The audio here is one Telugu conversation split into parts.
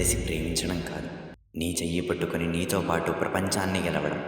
కలిసి ప్రేమించడం కాదు, నీ చెయ్యి పట్టుకొని నీతో పాటు ప్రపంచాన్ని గెలవడం.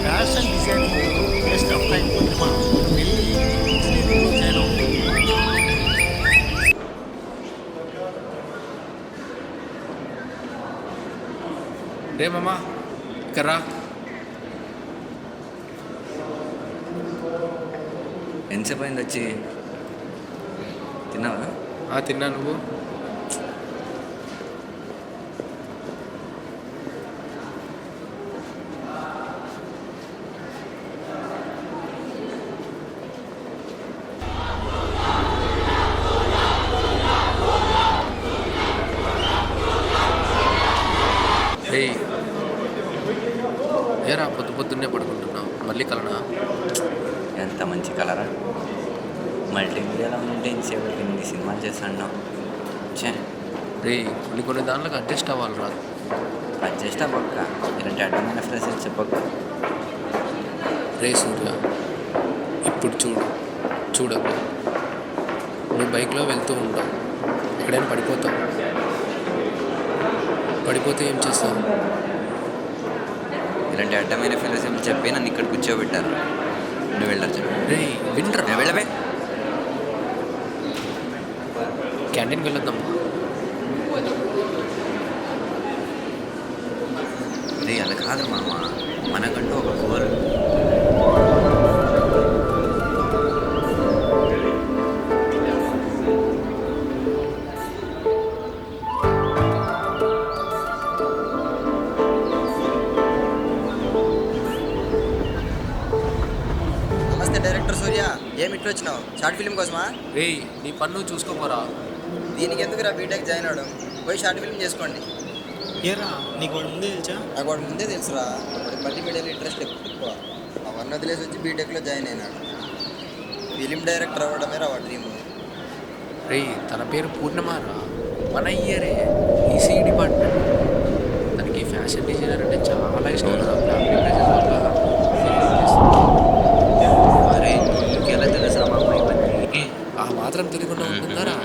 Fashion designing best of time కొంచెమా వెళ్ళి ఇంజనీరింగ్ జాయిన్ అవుతుంది. రే మామా కర్రా. ఎంతసేపు అయింది వచ్చి? తిన్నావా? తిన్నా. నువ్వు? ఏరా పొద్దున్నే పడుకుంటున్నావు, మళ్ళీ కలనా? ఎంత మంచి కలరా! మల్టీమీడియాలో ఉంటే ఇంతసేపటికి ఎన్ని సినిమాలు చేస్తాను. రే కొన్ని దాంట్లోకి అడ్జస్ట్ అవ్వాలి రా. అడ్జస్ట్ అవ్వక్క, ఇలాంటి అడ్డమైన ఫ్రెషర్స్ చెప్పక్క. రే సూర్య, ఇప్పుడు చూడకు. నువ్వు బైక్లో వెళ్తూ ఉంటావు, ఎక్కడైనా పడిపోతే ఏం చేస్తావు? ఇలాంటి అడ్డమైన ఫిలోసఫీలు చెప్పి నన్ను ఇక్కడ కూర్చోబెట్టారు. నువ్వు వెళ్ళరు చెప్పు. రే వినరా, వెళ్ళవే. క్యాంటీన్కి వెళ్ళొద్దాం. రే అలా కాదు మామ, మనకంటూ ఒక గోల్. నమస్తే డైరెక్టర్ సూర్య, ఏమి ఇట్లా వచ్చినావు? షార్ట్ ఫిల్మ్ కోసమా? రే నీ పన్ను చూసుకోపోరా. దీనికి ఎందుకురా బీటెక్ జాయిన్ అవడం? పోయి షార్ట్ ఫిల్మ్ చేసుకోండి. ఏరా నీకు వాడు ముందే తెలుసా? నాకు వాడు ముందే తెలుసురా, వాడి మల్టీమీడియాలో ఇంట్రెస్ట్ ఎక్కువ. అవన్నీ వదిలేసి వచ్చి బీటెక్లో జాయిన్ అయినాడు. ఫిలిం డైరెక్టర్ అవ్వడమే రా వాడి డ్రీమ్. రే తన పేరు పూర్ణమారా, మన ఇయరే ఈసీ డిపార్ట్మెంట్. తనకి ఫ్యాషన్ డిజైనర్ అంటే చాలా ఇష్టం. అరే నీకెలా తెలుసా మా అమ్మాయి పని? ఆ మాత్రం తెలియకుండా ఉంటుందారా?